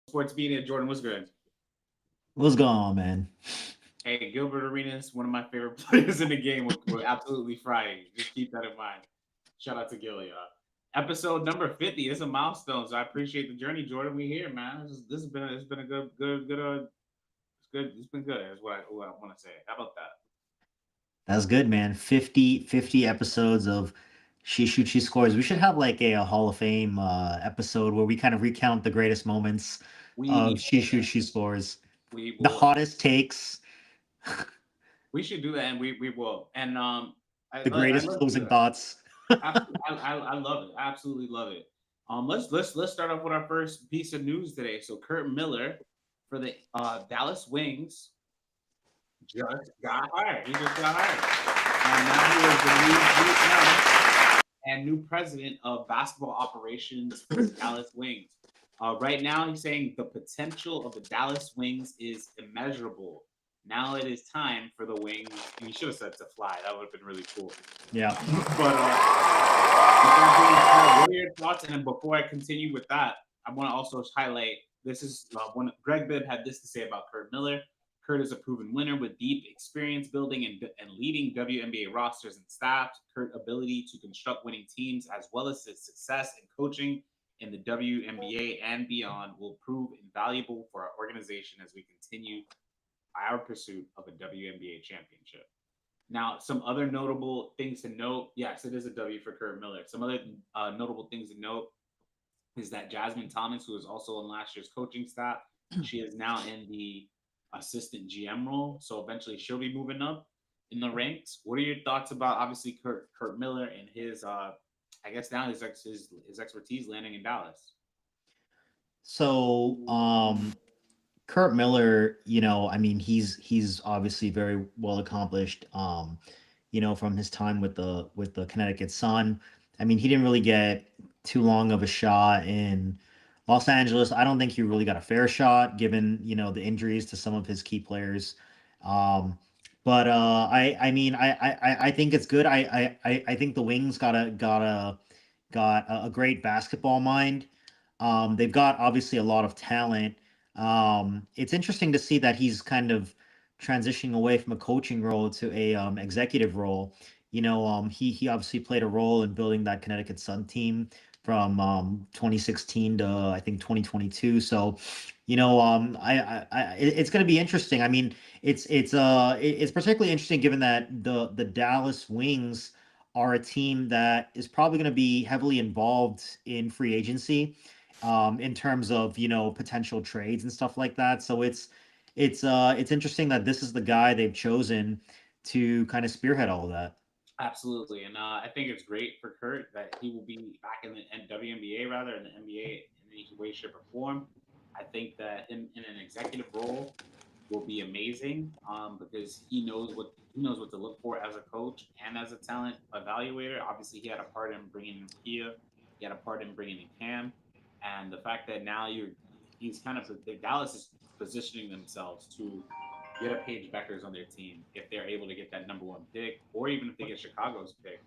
Sports Media. Jordan, what's good? What's going on, man? Hey, Gilbert Arenas, one of my favorite players in the game, will absolutely fry you. Just keep that in mind. Shout out to Gil, y'all. Episode number 50 is a milestone, so I appreciate the journey, Jordan. We here, man. This has been it's been a good it's good. It's been good. Is what I want to say. How about that? That's good, man. 50 episodes of She Shoots, She Scores. We should have like a Hall of Fame episode where we kind of recount the greatest moments We of need to She do Shoots, that. She Scores. We The will. hottest takes, We should do that, and we will. And the I greatest love to do closing that. thoughts. Absolutely, I love it. I absolutely love it. Let's start off with our first piece of news today. So Curt Miller for the Dallas Wings just got hired. He just got hired, and now he is the new GM and new president of basketball operations for the Dallas Wings. Right now, he's saying the potential of the Dallas Wings is immeasurable. Now it is time for the Wings. And he should have said to fly. That would have been really cool. Yeah. But with that being said, what are your thoughts? And then before I continue with that, I want to also highlight this is when Greg Bibb had this to say about Curt Miller. Curt is a proven winner with deep experience building and leading WNBA rosters and staffs. Curt's ability to construct winning teams, as well as his success in coaching in the WNBA and beyond, will prove invaluable for our organization as we continue our pursuit of a WNBA championship. Now, some other notable things to note. Yes, it is a W for Curt Miller. Some other notable things to note is that Jasmine Thomas, who was also on last year's coaching staff, she is now in the assistant GM role. So eventually she'll be moving up in the ranks. What are your thoughts about obviously Curt Miller and his I guess now his expertise landing in Dallas? So, Kurt Miller, I mean, he's obviously very well accomplished. From his time with the Connecticut Sun. I mean, he didn't really get too long of a shot in Los Angeles. I don't think he really got a fair shot given, the injuries to some of his key players. Um, but I mean, I think it's good. I think the Wings got a great basketball mind. They've got obviously a lot of talent. It's interesting to see that he's kind of transitioning away from a coaching role to a executive role. He obviously played a role in building that Connecticut Sun team from 2016 to I think 2022. So, it's going to be interesting. I mean, it's particularly interesting given that the Dallas Wings are a team that is probably going to be heavily involved in free agency in terms of potential trades and stuff like that. So it's interesting that this is the guy they've chosen to kind of spearhead all of that. Absolutely, and I think it's great for Curt that he will be back in the WNBA rather in the NBA in any way, shape, or form. I think that him in an executive role will be amazing because he knows what to look for as a coach and as a talent evaluator. Obviously, he had a part in bringing in Kia, he had a part in bringing in Cam, and the fact that now he's kind of Dallas is positioning themselves to get a Paige Bueckers on their team if they're able to get that number one pick, or even if they get Chicago's pick.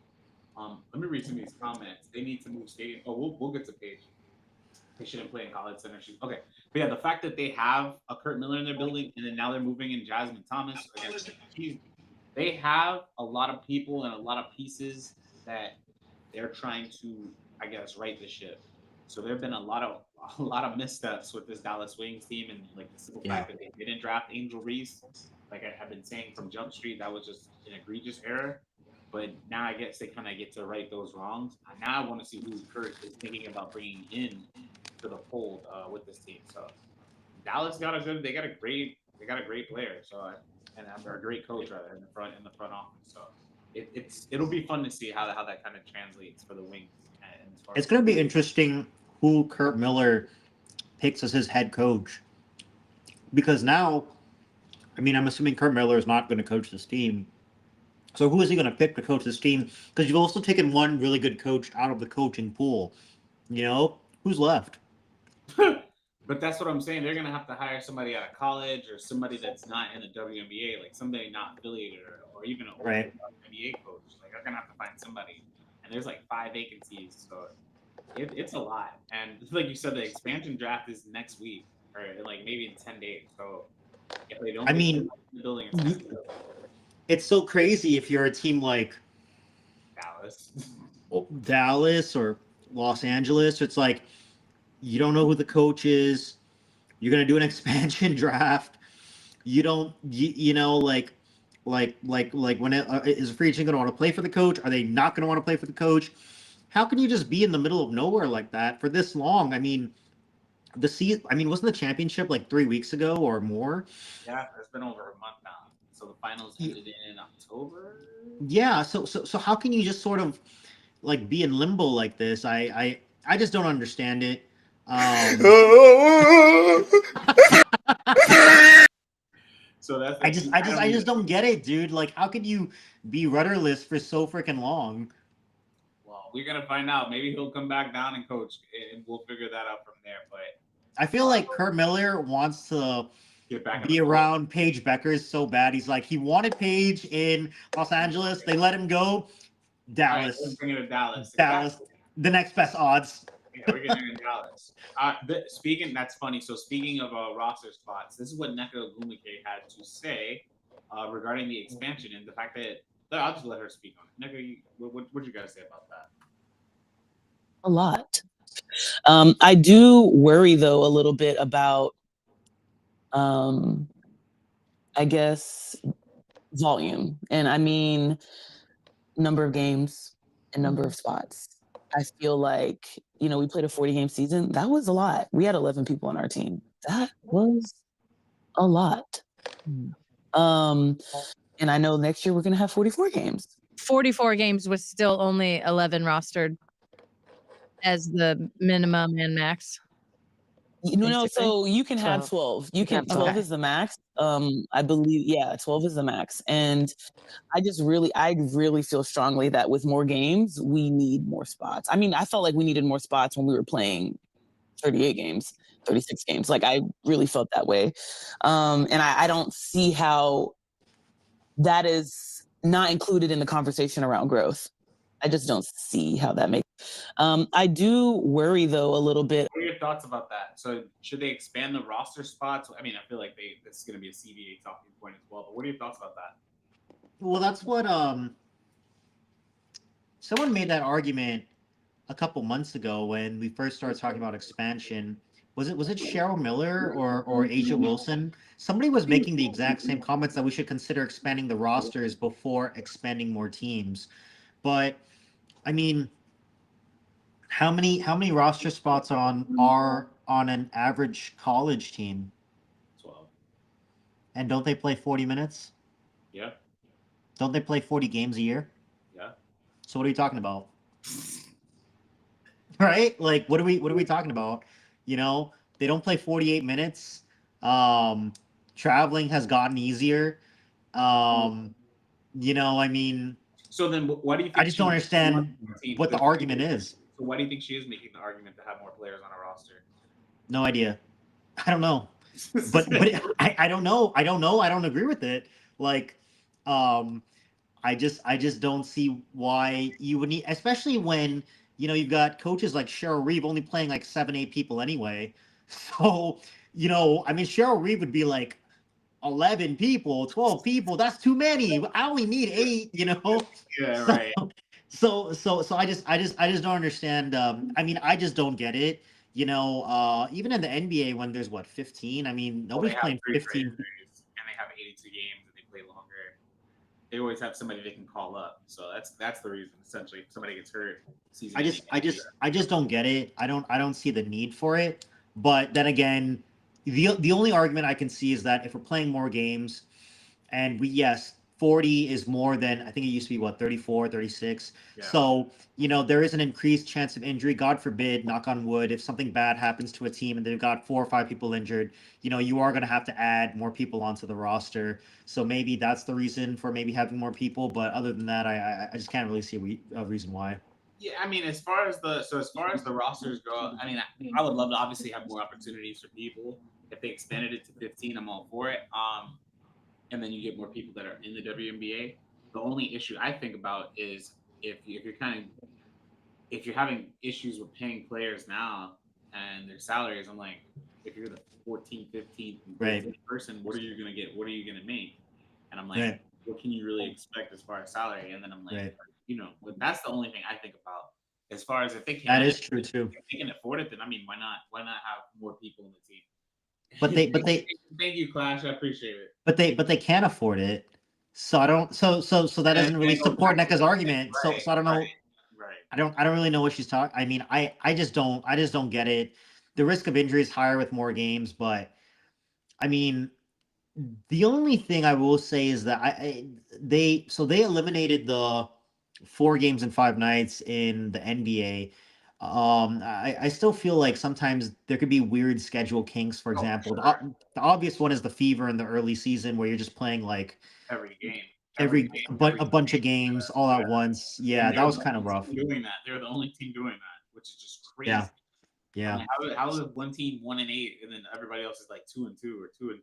Let me read some of these comments. They need to move stadium. Oh, we'll get to Paige. They shouldn't play in college center. Okay, but yeah, the fact that they have a Curt Miller in their building, and then now they're moving in Jasmine Thomas. Again, they have a lot of people and a lot of pieces that they're trying to, I guess, right the ship. So there have been a lot of missteps with this Dallas Wings team, and like the simple Yeah. fact that they didn't draft Angel Reese, like I have been saying from Jump Street, that was just an egregious error. But now I guess they kind of get to right those wrongs. And now I want to see who Curt is thinking about bringing in to the fold with this team. So Dallas got a good, they got a great player. So and a great coach rather in the front office. So it'll be fun to see how that kind of translates for the Wings and as far It's as going to be interesting who Kurt Miller picks as his head coach because now, I mean, I'm assuming Kurt Miller is not going to coach this team. So who is he going to pick to coach this team? Because you've also taken one really good coach out of the coaching pool. Who's left? but that's what I'm saying. They're gonna have to hire somebody out of college or somebody that's not in the WNBA, like somebody not affiliated or even an old Right. NBA coach. Like they're gonna have to find somebody, and there's like five vacancies, so it's a lot. And like you said, the expansion draft is next week. or like maybe in 10 days. So if they don't I get mean, the building, it's messed up. it's so crazy if you're a team like Dallas. Dallas or Los Angeles. It's like you don't know who the coach is. You're gonna do an expansion draft. You don't, you know, like when is a free agent gonna want to play for the coach? Are they not gonna want to play for the coach? How can you just be in the middle of nowhere like that for this long? I mean, the season. I mean, wasn't the championship like 3 weeks ago or more? Yeah, it's been over a month now. So the finals ended in October. Yeah. So how can you just sort of like be in limbo like this? I just don't understand it. Um, So that's the thing. I don't I even. just don't get it, dude. Like, how could you be rudderless for so freaking long? Well, we're gonna find out. Maybe he'll come back down and coach, and we'll figure that out from there. But I feel like Curt Miller wants to get back in the be fold. around Paige Bueckers so bad. He's like, he wanted Paige in Los Angeles. They let him go. All right, let's Dallas. bring it to Dallas. Dallas. Exactly. The next best odds. Yeah, we're getting in Dallas. Speaking, that's funny. So speaking of roster spots, this is what Neko Gumike had to say regarding the expansion and the fact that I'll just let her speak on it. Neko, what you guys say about that? A lot. I do worry though a little bit about, I guess, volume, and I mean number of games and number of spots. I feel like, we played a 40-game season. That was a lot. We had 11 people on our team. That was a lot. And I know next year we're going to have 44 games. 44 games was still only 11 rostered as the minimum and max. So you can have 12. You can 12 is the max. I believe, 12 is the max. And I really feel strongly that with more games, we need more spots. I mean, I felt like we needed more spots when we were playing 38 games, 36 games. Like, I really felt that way. And I don't see how that is not included in the conversation around growth. I just don't see how that makes. I do worry though a little bit. What are your thoughts about that? So should they expand the roster spots? I mean, I feel like this is going to be a CBA talking point as well. But what are your thoughts about that? Well, that's what someone made that argument a couple months ago when we first started talking about expansion. Was it Cheryl Miller or Asia Wilson? Somebody was making the exact same comments that we should consider expanding the rosters before expanding more teams. But I mean, how many roster spots are on an average college team? 12. And don't they play 40 minutes? Yeah. Don't they play 40 games a year? Yeah. So what are you talking about? Right? Like what are we talking about? They don't play 48 minutes. Traveling has gotten easier. I mean, so then what do you think? I just don't understand what the argument is. So why do you think she is making the argument to have more players on a roster? No idea. I don't know. but I don't know. I don't know. I don't agree with it. Like, I just don't see why you would need, especially when you've got coaches like Cheryl Reeve only playing like 7-8 people anyway. So I mean, Cheryl Reeve would be like 11 people, 12 people. That's too many. I only need 8. Yeah, right. So I just don't understand. I mean, I just don't get it. Even in the NBA when there's 15. I mean, nobody's playing 15. And they have 82 games and they play longer. They always have somebody they can call up. So that's the reason essentially. If somebody gets hurt, I just don't get it. I don't see the need for it. But then again, the only argument I can see is that if we're playing more games, and 40 is more than, I think it used to be 34, 36. Yeah. So, there is an increased chance of injury. God forbid, knock on wood, if something bad happens to a team and they've got 4 or 5 people injured, you are going to have to add more people onto the roster. So maybe that's the reason for maybe having more people. But other than that, I just can't really see a reason why. Yeah, I mean, as far as the rosters go, I mean, I would love to obviously have more opportunities for people. If they expanded it to 15, I'm all for it. And then you get more people that are in the WNBA. The only issue I think about is if you're having issues with paying players now and their salaries, I'm like, if you're the 14th, 15th, Right. person, what are you gonna get? What are you gonna make? And I'm like, Right. what can you really expect as far as salary? And then I'm like, Right. but that's the only thing I think about. As far as if they can, That is true too. if they can afford it, then I mean, why not? Why not have more people in the team? But they Thank you, Clash. I appreciate it. but they can't afford it. So I don't. So that doesn't really support NECA's argument. So I don't know. Right. I don't really know what she's talking. I mean, I just don't get it. The risk of injury is higher with more games, but I mean, the only thing I will say is that they eliminated the 4 games in 5 nights in the NBA. I still feel like sometimes there could be weird schedule kinks. For example, sure. The obvious one is the fever in the early season where you're just playing like every game. A bunch of games all at once. Yeah, that was kind of rough. Doing that, they're the only team doing that, which is just crazy. Yeah, yeah. I mean, how is one team 1-8 and then everybody else is like 2-2 or 2-3?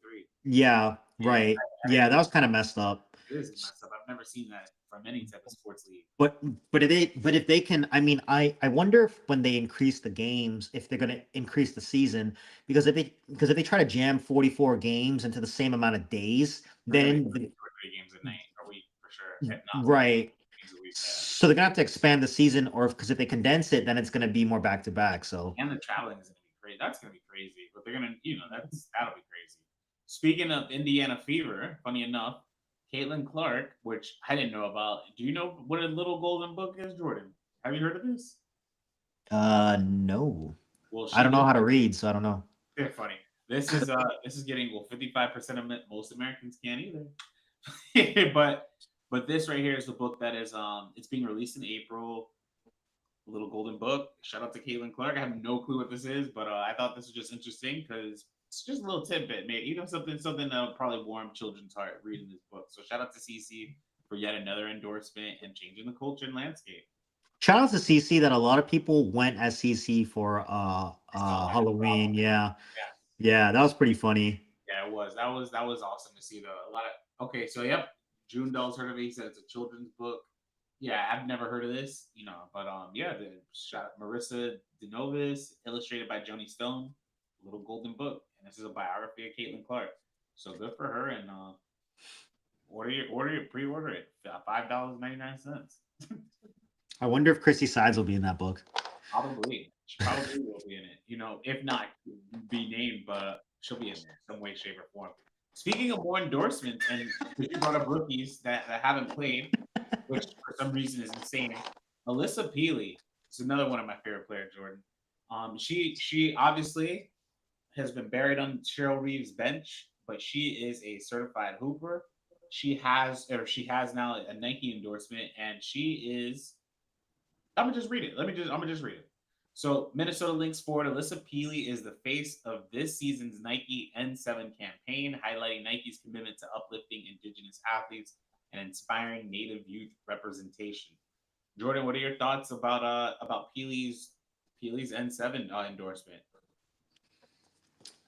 Yeah, right. Yeah, that was kind of messed up. It is messed up. I've never seen that from any type of sports league. But if they can, I mean, I wonder if when they increase the games, if they're going to increase the season, because if they try to jam 44 games into the same amount of days, then 2 or 3 games a night a week for sure. If not, right. Week, so they're gonna have to expand the season, or because if they condense it, then it's gonna be more back to back. So and the traveling is gonna be crazy. That's gonna be crazy. But they're gonna, that'll be crazy. Speaking of Indiana Fever, funny enough, Caitlin Clark, which I didn't know about. Do you know what a little golden book is, Jordan? Have you heard of this? No. Well, I don't know how to read, so I don't know. They're funny. This is getting 55% of most Americans can't either. but this right here is the book that is it's being released in April. A little golden book. Shout out to Caitlin Clark. I have no clue what this is, but I thought this was just interesting because it's just a little tidbit, mate. Something that'll probably warm children's heart reading this book. So shout out to CC for yet another endorsement and changing the culture and landscape. Shout out to CC that a lot of people went as CC for Halloween. Yeah, that was pretty funny. Yeah, it was. That was awesome to see though. A lot of so yep. June Doll's heard of it. He said it's a children's book. Yeah, I've never heard of this, but Marissa DeNovis, illustrated by Joni Stone, little golden book, and this is a biography of Caitlin Clark. So good for her, and pre-order it, $5.99. I wonder if Chrissy Sides will be in that book. Probably, she probably will be in it. If not, be named, but she'll be in there some way, shape, or form. Speaking of more endorsements, and you brought up rookies that haven't played, which for some reason is insane. Alyssa Peely is another one of my favorite players, Jordan. She obviously has been buried on Cheryl Reeves' bench, but she is a certified hooper. She has now a Nike endorsement, and she is. I'm gonna just read it. I'm gonna just read it. So Minnesota Lynx forward Alyssa Peely is the face of this season's Nike N7 campaign, highlighting Nike's commitment to uplifting Indigenous athletes and inspiring Native youth representation. Jordan, what are your thoughts about Peely's N7 endorsement?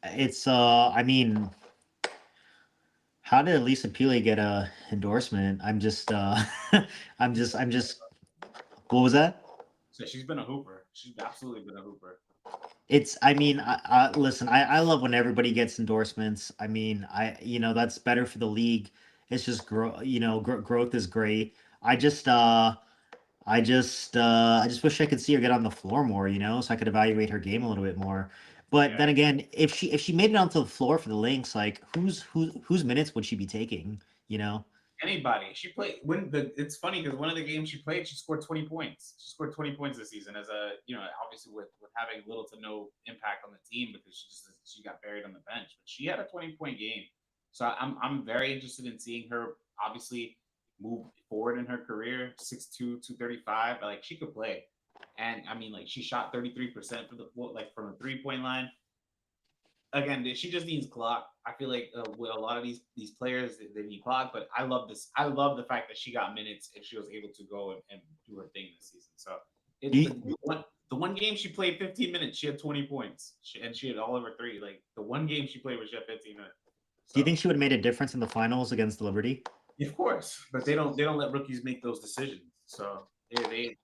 It's I mean, how did Alyssa Peely get a endorsement? I'm just what was that? So she's been a hooper. She's absolutely been a hooper. I mean, listen, I love when everybody gets endorsements. I mean, that's better for the league. It's just growth is great. I just wish I could see her get on the floor more, so I could evaluate her game a little bit more. But then again, if she made it onto the floor for the Lynx, like whose minutes would she be taking? Anybody. She played it's funny because one of the games she played, she scored 20 points. She scored 20 points this season as obviously with having little to no impact on the team because she got buried on the bench. But she had a 20-point game. So I'm very interested in seeing her obviously move forward in her career. 6'2", 235. Like she could play. And I mean, like she shot 33% from the 3-point line. Again, she just needs clock. I feel like with a lot of these players, they need clock. But I love this. I love the fact that she got minutes and she was able to go and do her thing this season. So the one game she played 15 minutes, she had 20 points, and she had all over 3. Like the one game she played was she had 15 minutes. So, do you think she would have made a difference in the finals against the Liberty? Of course, but they don't let rookies make those decisions. So they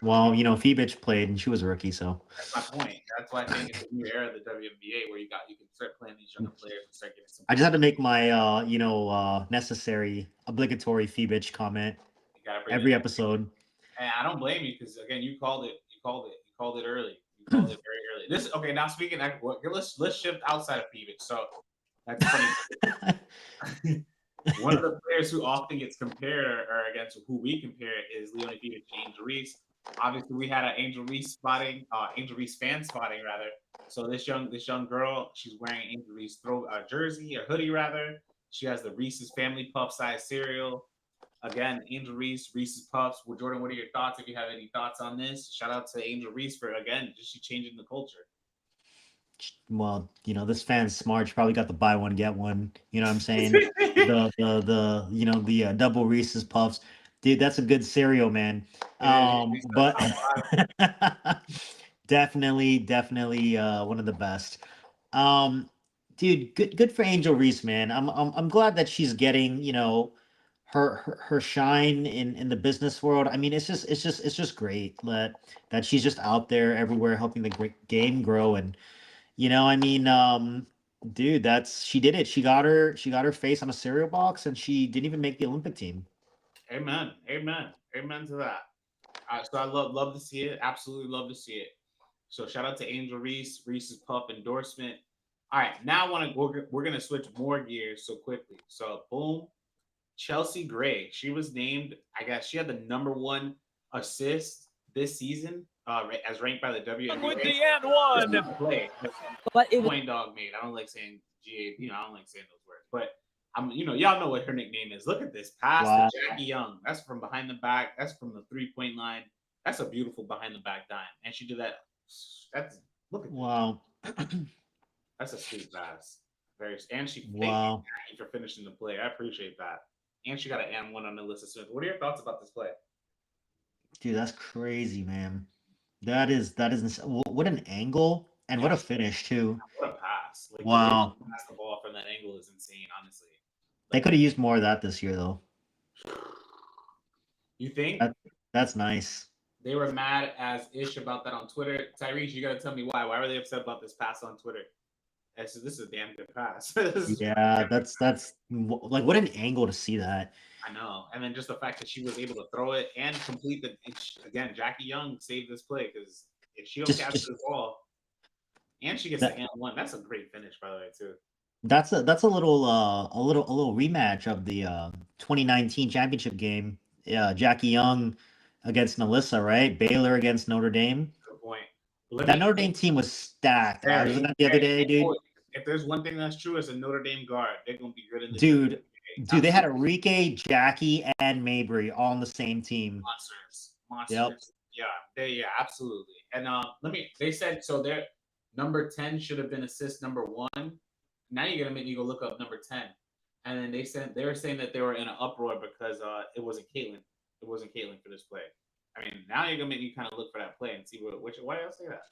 Well, Phoebich played and she was a rookie, so that's my point. That's why I think it's a new era of the WNBA where you can start playing these younger players and start getting some. I just had to make my necessary obligatory Phoebich comment every episode. And I don't blame you because again, you called it early. You called it very early. Now speaking of, let's shift outside of Phoebich. So that's funny. One of the players who often gets compared or against who we compare is Leonie Phoebich and Angel Reese. Obviously, we had an Angel Reese fan spotting rather. So this young girl, she's wearing an Angel Reese jersey or hoodie rather. She has the Reese's Family Puff size cereal. Again, Angel Reese, Reese's Puffs. Well, Jordan, what are your thoughts? If you have any thoughts on this, shout out to Angel Reese for again just changing the culture. Well, this fan's smart. She probably got the buy one get one. You know what I'm saying? the double Reese's Puffs, dude. That's a good cereal, man. But definitely one of the best. Dude, good for Angel Reese, man. I'm glad that she's getting her shine in the business world. I mean, it's just great that she's just out there everywhere helping the game grow. And dude, she did it. She got her face on a cereal box, and she didn't even make the Olympic team. Amen to that. So I love to see it. Absolutely love to see it. So shout out to Angel Reese, Reese's Puff endorsement. All right, now we're gonna switch more gears so quickly. So boom, Chelsea Gray. She was named. I guess she had the #1 assist this season, as ranked by the WNBA. With the and one. Play. But it Point dog made. I don't like saying GA. I don't like saying those words. But y'all know what her nickname is. Look at this pass to Jackie Young. That's from behind the back. That's from the 3-point line. That's a beautiful behind the back dime, and she did that. Look at wow. That's a sweet pass. And she thanked Jackie for finishing the play. I appreciate that. And she got an and one on Alyssa Smith. What are your thoughts about this play? Dude, that's crazy, man. That is what an angle and what a finish too. What a pass! Wow. Pass the ball from that angle is insane. Honestly, they could have used more of that this year, though. You think? That's nice. They were mad as ish about that on Twitter. Tyrese, you gotta tell me why. Why were they upset about this pass on Twitter? I said, this is a damn good pass. Yeah, that's like what an angle to see that. I know. And then just the fact that she was able to throw it and complete again, Jackie Young saved this play because if she don't capture the ball and she gets the and one, that's a great finish, by the way, too. That's a little rematch of the 2019 championship game. Yeah, Jackie Young against Melissa, right? Baylor against Notre Dame. Good point. That Notre Dame team was stacked. I was that the other day, dude. If there's one thing that's true, it's a Notre Dame guard. They're gonna be good in the dude. Dude, they had Enrique, Jackie, and Mabry all on the same team. Monsters. Yep. Yeah, absolutely. And they said so their number 10 should have been assist #1. Now you're gonna make me go look up number 10. And then they were saying that they were in an uproar because it wasn't Caitlin. It wasn't Caitlin for this play. I mean, now you're gonna make me kind of look for that play and see why did I say that?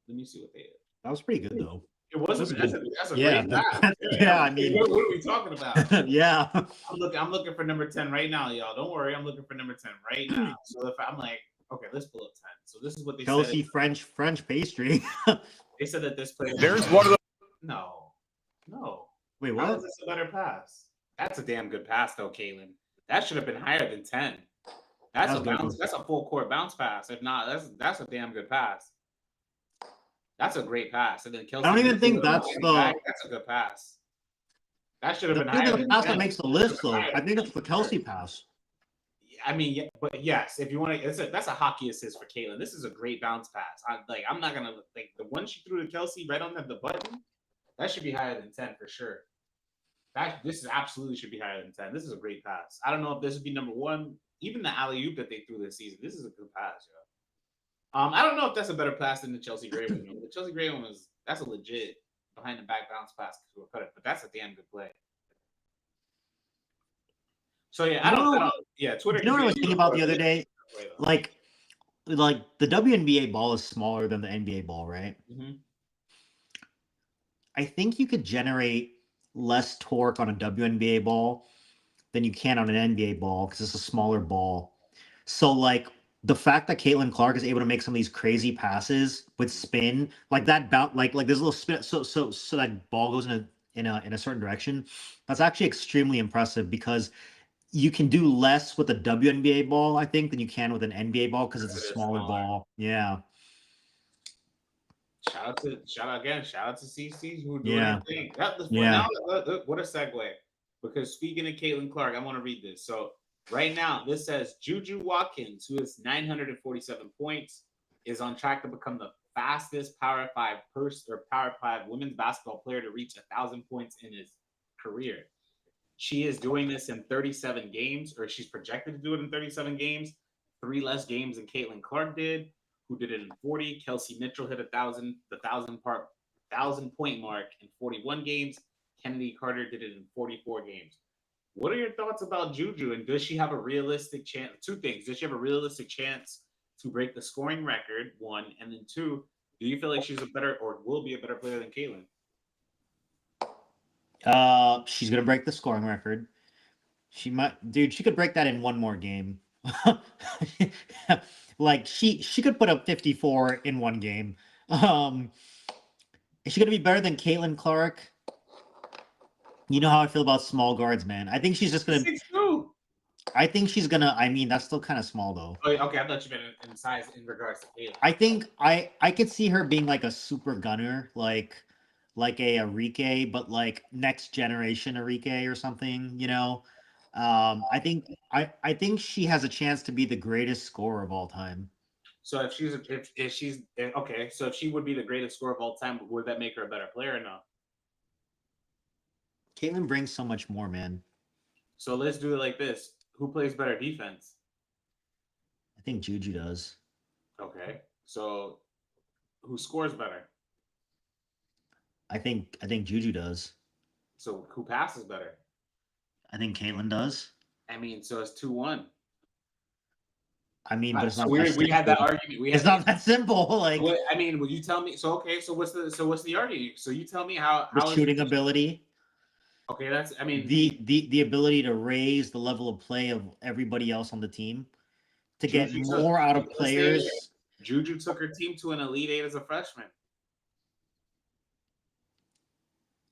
Let me see what they did. That was pretty good though. It wasn't. That's a great pass. Yeah, I mean, what are we talking about? Yeah. I'm looking for number 10 right now, y'all. Don't worry, I'm looking for number 10 right now. So if I'm like, okay, let's pull up 10. So this is what they Chelsea said. French pastry. They said that this play. There's one of the. No. Wait, what? How is this a better pass? That's a damn good pass, though, Caitlin. That should have been higher than 10. That's a bounce. That's a full court bounce pass. If not, that's a damn good pass. That's a great pass. And then Kelsey. I don't even think that's a good pass. That should have been higher. The pass that makes the list, though. I think it's the Kelsey pass. I mean, but yes, if you want to, that's a hockey assist for Caitlin. This is a great bounce pass. I'm not gonna the one she threw to Kelsey right on the button. That should be higher than 10 for sure. This is absolutely should be higher than 10. This is a great pass. I don't know if this would be #1. Even the alley-oop that they threw this season, this is a good pass, yo. I don't know if that's a better pass than the Chelsea Gray one. The Chelsea Gray one that's a legit behind the back bounce pass to a cutter, but that's a damn good play. So yeah, I don't yeah, Twitter. You know what I was thinking about the other day? Like the WNBA ball is smaller than the NBA ball, right? Mm-hmm. I think you could generate less torque on a WNBA ball than you can on an NBA ball because it's a smaller ball. So like the fact that Caitlin Clark is able to make some of these crazy passes with spin, like that bounce, like there's a little spin, so that ball goes in a certain direction. That's actually extremely impressive because you can do less with a WNBA ball, I think, than you can with an NBA ball because it's a smaller ball. Yeah. Shout out to CC who doing Yeah. her thing. Yeah. Now, what a segue. Because speaking of Caitlin Clark, I want to read this. So right now, this says Juju Watkins, who has 947 points, is on track to become the fastest Power 5 Power 5 women's basketball player to reach 1,000 points in his career. She is doing this in 37 games, or she's projected to do it in 37 games, 3 less games than Caitlin Clark did, who did it in 40. Kelsey Mitchell hit the 1,000 point mark in 41 games. Kennedy Carter did it in 44 games. What are your thoughts about Juju, and does she have a realistic chance? Two things: does she have a realistic chance to break the scoring record? One, and then two, do you feel like she's a better or will be a better player than Caitlin? She's gonna break the scoring record. She might, dude. She could break that in one more game. Like she could put up 54 in one game. Is she gonna be better than Caitlin Clark? You know how I feel about small guards, man. I think she's just gonna. 6'2". I think she's gonna. I mean, that's still kind of small though. Oh, okay, I thought you meant in size in regards to Caitlin. I think I could see her being like a super gunner, like a Arike, but like next generation Arike or something. You know. I think she has a chance to be the greatest scorer of all time. So if she's okay, so if she would be the greatest scorer of all time, would that make her a better player or no? Caitlin brings so much more, man. So let's do it like this: who plays better defense? I think Juju does. Okay, so who scores better? I think Juju does. So who passes better? I think Caitlin does. I mean, so it's 2-1. I mean, but it's so not. We had that argument. It's not that simple. Like, I mean, will you tell me? So okay, so what's the argument? So you tell me how the shooting ability. Okay, that's. I mean, the ability to raise the level of play of everybody else on the team, to get more out of players. Juju took her team to an Elite Eight as a freshman.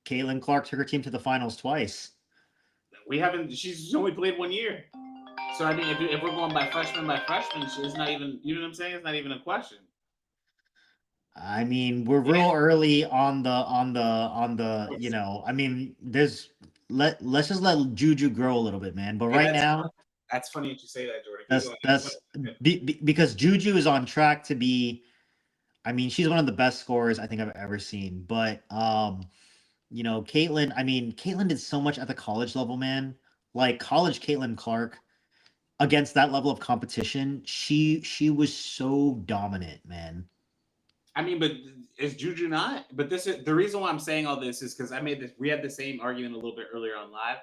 Caitlin Clark took her team to the finals twice. She's only played 1 year. So I mean, if we're going by freshman, it's not even. You know what I'm saying? It's not even a question. I mean, we're real early on the. You know, I mean, let's just let Juju grow a little bit, man. But right now, that's funny that you say that, Jordan. That's because Juju is on track to be. I mean, she's one of the best scorers I think I've ever seen. But you know, Caitlin. I mean, Caitlin did so much at the college level, man. Like college Caitlin Clark, against that level of competition, she was so dominant, man. I mean, but is Juju not? But this is the reason why I'm saying all this is because we had the same argument a little bit earlier on live,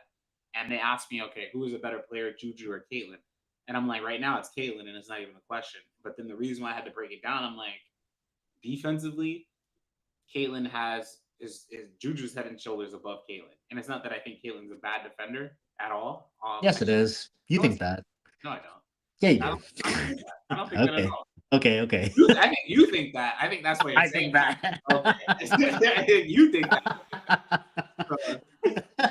and they asked me, okay, who is a better player, Juju or Caitlin? And I'm like, right now it's Caitlin, and it's not even a question. But then the reason why I had to break it down, I'm like, defensively, Caitlin is Juju's head and shoulders above Caitlin, and it's not that I think Caitlin's a bad defender at all. Yes, it is. You think that? No, I don't. Yeah, you do. I don't think that at all. Okay. I think you think that. I think that's what you're saying. That. Okay. You think that.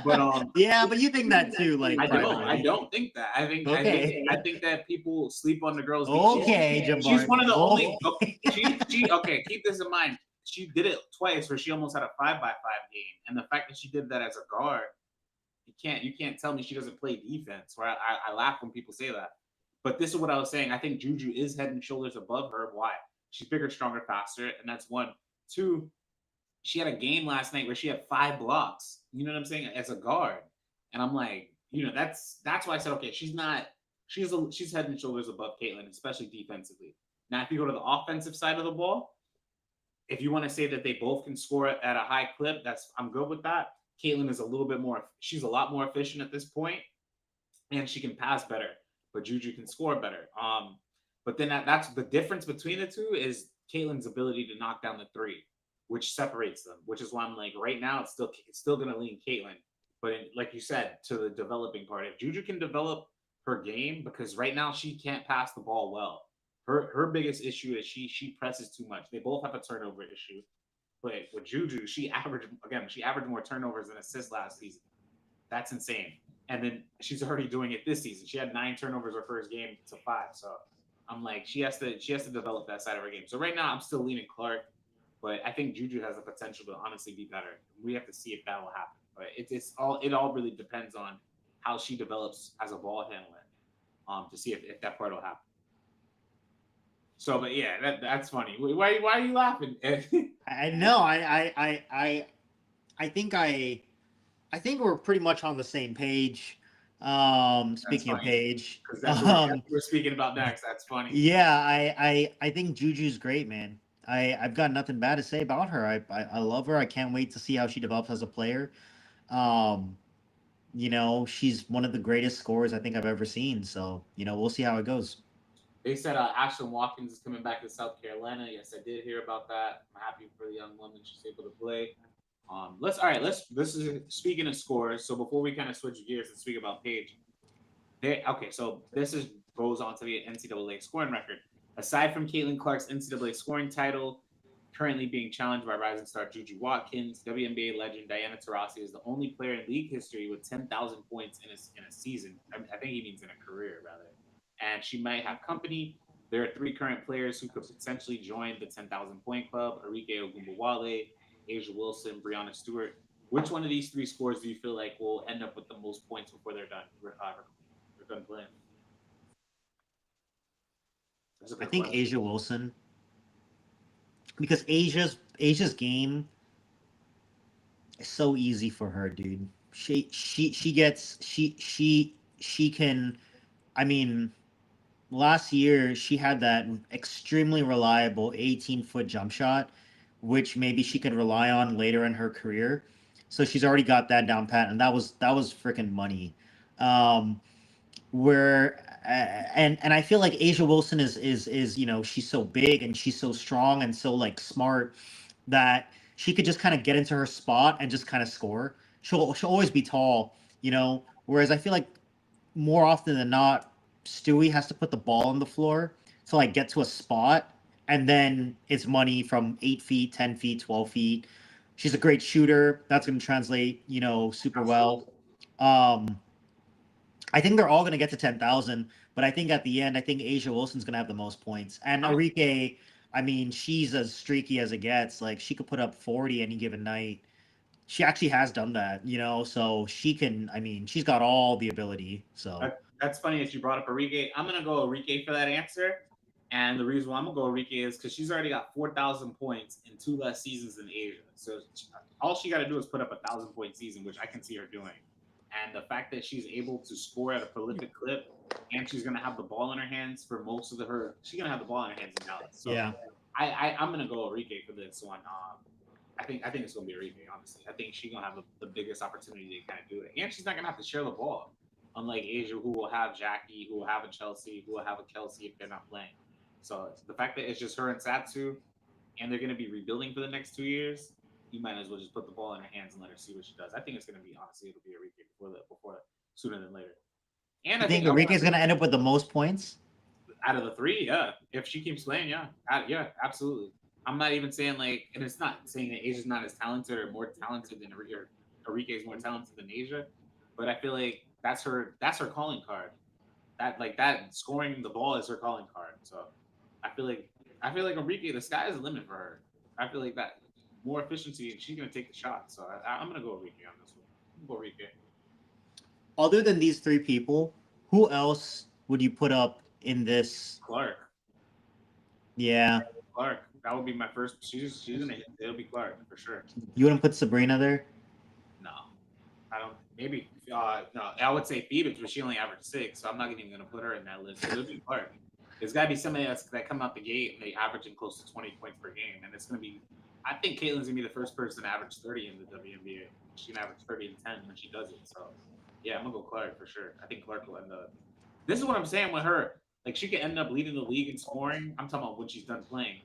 But yeah, but you think that too. Like I don't think that. I think that people sleep on the girls. Okay, she's one of the only. Okay, keep this in mind. She did it twice where she almost had a 5x5 game, and the fact that she did that as a guard, you can't tell me she doesn't play defense. Where I laugh when people say that. But this is what I was saying. I think Juju is head and shoulders above her. Why? She's bigger, stronger, faster, and that's one. Two, she had a game last night where she had 5 blocks. You know what I'm saying? As a guard, and I'm like, you know, that's why I said, okay, she's head and shoulders above Caitlin, especially defensively. Now, if you go to the offensive side of the ball, if you want to say that they both can score at a high clip, I'm good with that. Caitlin is she's a lot more efficient at this point, and she can pass better. But Juju can score better. But then that's the difference between the two is Caitlin's ability to knock down the three, which separates them. Which is why I'm like, right now it's still going to lean Caitlin. But like you said, to the developing part, if Juju can develop her game, because right now she can't pass the ball well. her biggest issue is she presses too much. They both have a turnover issue, but with Juju, she averaged more turnovers than assists last season. That's insane. And then she's already doing it this season. She had 9 turnovers her first game to 5. So I'm like, she has to develop that side of her game. So right now, I'm still leaning Clark, but I think Juju has the potential to honestly be better. We have to see if that will happen. But it all really depends on how she develops as a ball handler, to see if that part will happen. So, but yeah, that's funny. Why are you laughing? I know. I think we're pretty much on the same page. Speaking of Paige, because that's what we're speaking about next. That's funny. Yeah, I think Juju's great, man. I've got nothing bad to say about her. I love her. I can't wait to see how she develops as a player. You know, she's one of the greatest scorers I think I've ever seen. So, you know, we'll see how it goes. They said Ashlyn Watkins is coming back to South Carolina. Yes, I did hear about that. I'm happy for the young woman she's able to play. This is speaking of scores. So before we kind of switch gears and speak about Paige, so this goes on to the NCAA scoring record. Aside from Caitlin Clark's NCAA scoring title, currently being challenged by rising star Juju Watkins, WNBA legend Diana Taurasi is the only player in league history with 10,000 points in a season. I think he means in a career, rather. And she might have company. There are 3 current players who could potentially join the 10,000 point club: Arike Ogunbowale, Asia Wilson, Brianna Stewart. Which one of these 3 scores do you feel like will end up with the most points before they're done playing? I think question. Asia Wilson, because Asia's game is so easy for her, dude. She can. I mean, last year she had that extremely reliable 18-foot jump shot, which maybe she could rely on later in her career. So she's already got that down pat, and that was freaking money. And I feel like Asia Wilson is you know, she's so big and she's so strong and so like smart that she could just kind of get into her spot and just kind of score. She'll always be tall, you know. Whereas I feel like more often than not, Stewie has to put the ball on the floor to like get to a spot, and then it's money from 8 feet, 10 feet, 12 feet. She's a great shooter. That's going to translate, you know, super well. I think they're all going to get to 10,000, but I think at the end, I think Asia Wilson's going to have the most points. And Arike, I mean, she's as streaky as it gets. Like, she could put up 40 any given night. She actually has done that, you know, so she can, I mean, she's got all the ability. So that's funny that you brought up Arike. I'm going to go Arike for that answer. And the reason why I'm going to go Arike is because she's already got 4,000 points in 2 less seasons than Asia. So all she got to do is put up a 1,000-point season, which I can see her doing. And the fact that she's able to score at a prolific clip, and she's going to have the ball in her hands for most of she's going to have the ball in her hands in Dallas. So yeah, I'm going to go Arike for this one. I think it's going to be Arike, honestly. I think she's going to have the biggest opportunity to kind of do it. And she's not going to have to share the ball, unlike Asia, who will have Jackie, who will have a Chelsea, who will have a Kelsey if they're not playing. So the fact that it's just her and Satsu, and they're going to be rebuilding for the next 2 years, you might as well just put the ball in her hands and let her see what she does. I think it's going to be, honestly, it'll be Arike before sooner than later. And I think Arike is going to end up with the most points out of the 3. Yeah, if she keeps playing, yeah, absolutely. I'm not even saying like, and it's not saying that Asia's not as talented or more talented than Arike is more talented than Asia, but I feel like that's her calling card. That scoring the ball is her calling card. So I feel like Arike, the sky is the limit for her. I feel like that more efficiency, and she's gonna take the shot. So I'm gonna go Arike on this one. I'm gonna go Arike. Other than these 3 people, who else would you put up in this? Clark. Yeah. Clark. That would be my first. She's gonna hit. It'll be Clark for sure. You wouldn't put Sabrina there? No, I don't. Maybe. No, I would say Phoebus, but she only averaged 6, so I'm not even gonna put her in that list. It'll be Clark. There's got to be somebody that come out the gate and they averaging close to 20 points per game, and it's gonna be. I think Caitlin's gonna be the first person to average 30 in the WNBA. She can average 30 and 10 when she does it. So, yeah, I'm gonna go Clark for sure. I think Clark will end up. This is what I'm saying with her. Like, she could end up leading the league in scoring. I'm talking about when she's done playing,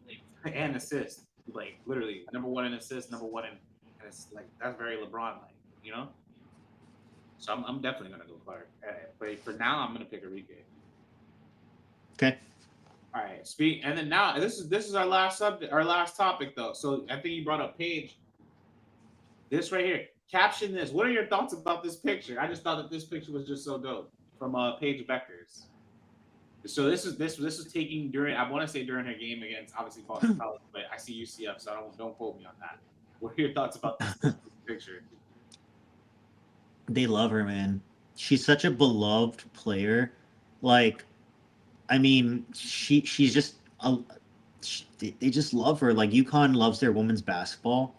and assist. Like, literally, number 1 in assists, number 1 in, and it's like that's very LeBron-like, you know. So I'm definitely gonna go Clark. But for now, I'm gonna pick Arike. Okay. All right, speak, and then now this is our last subject, our last topic though. So I think you brought up Paige. This right here, caption this. What are your thoughts about this picture? I just thought that this picture was just so dope from Paige Bueckers. So this was taking during, I want to say during her game against obviously Boston College, but I see UCF, so don't quote me on that. What are your thoughts about this picture? They love her, man. She's such a beloved player. Like, I mean, she's just they just love her. Like UConn loves their women's basketball,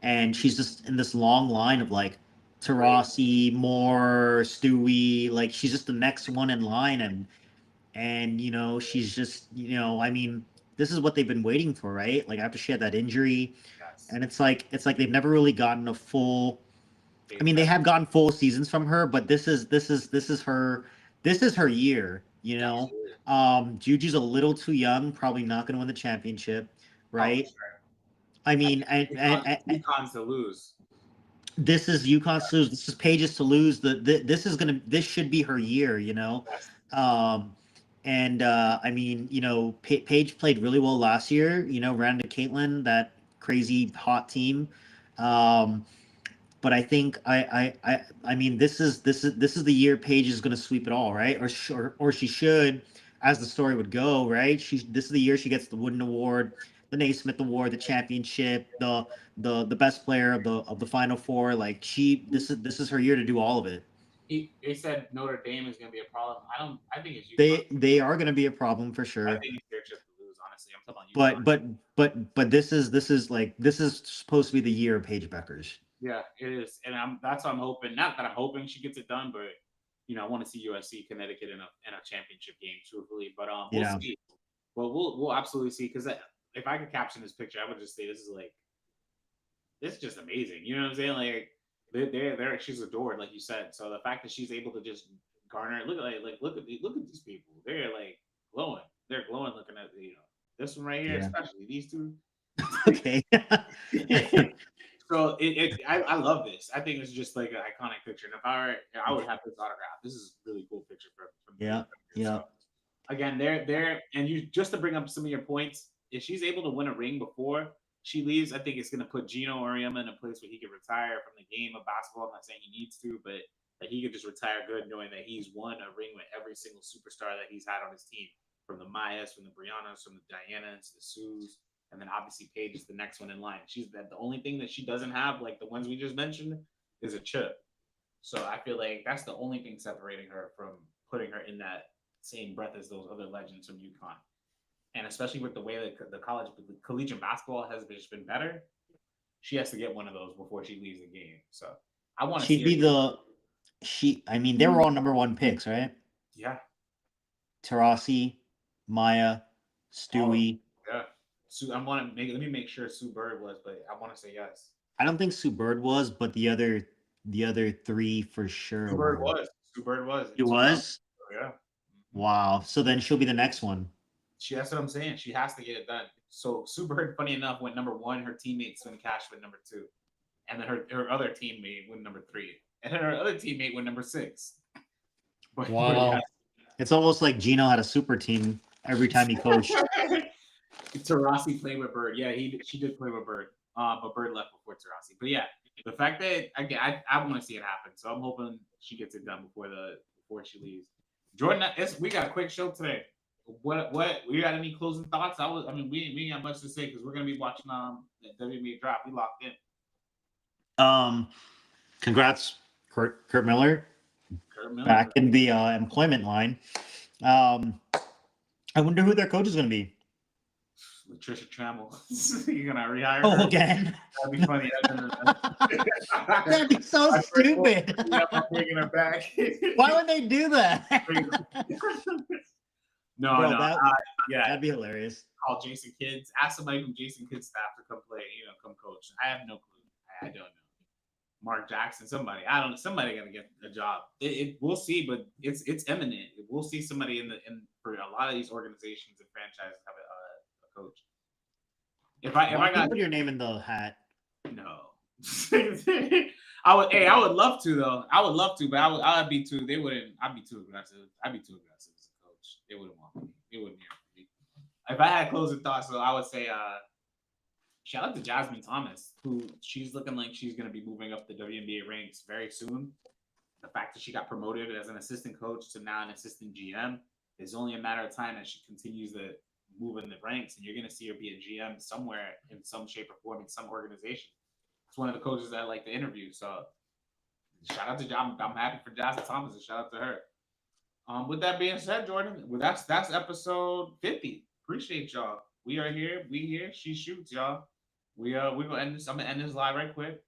and she's just in this long line of like Taurasi, Moore, Stewie. Like she's just the next one in line, and she's just I mean, this is what they've been waiting for, right? Like after she had that injury, Yes. and it's like they've never really gotten a full. I mean, they have gotten full seasons from her, but this is her year. Juju's a little too young, probably not going to win the championship, right? Oh, sure. I mean, UConn's to lose. This is UConn's to lose. This is Paige's to lose. This should be her year, Yes. I mean, Paige played really well last year. Ran into Caitlin, that crazy hot team. But I think I mean this is the year Paige is going to sweep it all, right? Or she should, as the story would go, right? This is the year she gets the Wooden Award, the Naismith Award, the championship, the best player of the Final Four. Like this is her year to do all of it. They said Notre Dame is going to be a problem. I think it's UConn. They are going to be a problem for sure. I think it's their chip to lose. Honestly, I'm talking about UConn. But this is supposed to be the year of Paige Bueckers. Yeah, it is, and that's what I'm hoping. Not that I'm hoping she gets it done, but I want to see USC Connecticut in a championship game, truthfully. But we'll see. But we'll absolutely see, because if I could caption this picture, I would just say this is just amazing. You know what I'm saying? Like they're she's adored, like you said. So the fact that she's able to just garner, look at these people. They're like glowing. They're glowing looking at this one right here, especially these two. Okay. So I love this. I think it's just like an iconic picture. And if I would have this autograph. This is a really cool picture from yeah. So, again, they're and you just to bring up some of your points. If she's able to win a ring before she leaves, I think it's going to put Gino Auriemma in a place where he could retire from the game of basketball. I'm not saying he needs to, but that he could just retire good, knowing that he's won a ring with every single superstar that he's had on his team, from the Mayas, from the Briannas, from the Dianas, the Sues. And then obviously Paige is the next one in line. She's the only thing that she doesn't have, like the ones we just mentioned, is a chip. So I feel like that's the only thing separating her from putting her in that same breath as those other legends from UConn. And especially with the way that the collegiate basketball has just been better, she has to get one of those before she leaves the game. So I want to see I mean, they were all number one picks, right? Yeah. Taurasi, Maya, Stewie. Oh, yeah. Let me make sure Sue Bird was, but I want to say yes. I don't think Sue Bird was, but the other three for sure. Sue Bird was. It was? Oh, yeah. Wow. So then she'll be the next one. That's what I'm saying. She has to get it done. So Sue Bird, funny enough, went number 1. Her teammate Swin Cash went number 2, and then her other teammate went number 3, and then her other teammate went number 6. But, wow. It's almost like Gino had a super team every time he coached. Taurasi played with Bird. Yeah, she did play with Bird. But Bird left before Taurasi. But yeah, the fact that I want to see it happen. So I'm hoping she gets it done before she leaves. Jordan, we got a quick show today. What we got any closing thoughts? We ain't got much to say because we're gonna be watching the WNBA draft. We locked in. Congrats, Curt Miller. Back in the employment line. I wonder who their coach is gonna be. Latricia Trammell. You're gonna rehire her? Oh, again? That'd be funny. That'd be so stupid. Bringing her back. Why would they do that? No, bro, no. Yeah, that'd be hilarious. Call Jason Kidd's. Ask somebody from Jason Kidd's staff to come play. Come coach. I have no clue. I don't know. Mark Jackson, somebody. I don't know. Somebody gonna get a job. We'll see, but it's imminent. We'll see somebody in for a lot of these organizations and franchises have a coach. If I got put your name in the hat. No. I would love to though. I would love to, but I'd be too. They wouldn't. I'd be too aggressive. I'd be too aggressive as a coach. They wouldn't want me. They wouldn't hear me. if I had closing thoughts, so I would say shout out to Jasmine Thomas, who she's looking like she's going to be moving up the WNBA ranks very soon. The fact that she got promoted as an assistant coach to now an assistant GM is only a matter of time as she continues to move in the ranks, and you're going to see her be a GM somewhere in some shape or form in some organization. It's one of the coaches that I like to interview. So shout out to I'm happy for Jasmine Thomas and shout out to her. With that being said, Jordan, well, that's episode 50. Appreciate y'all. We are here. We here. She shoots, y'all. We're gonna end this. I'm gonna end this live right quick.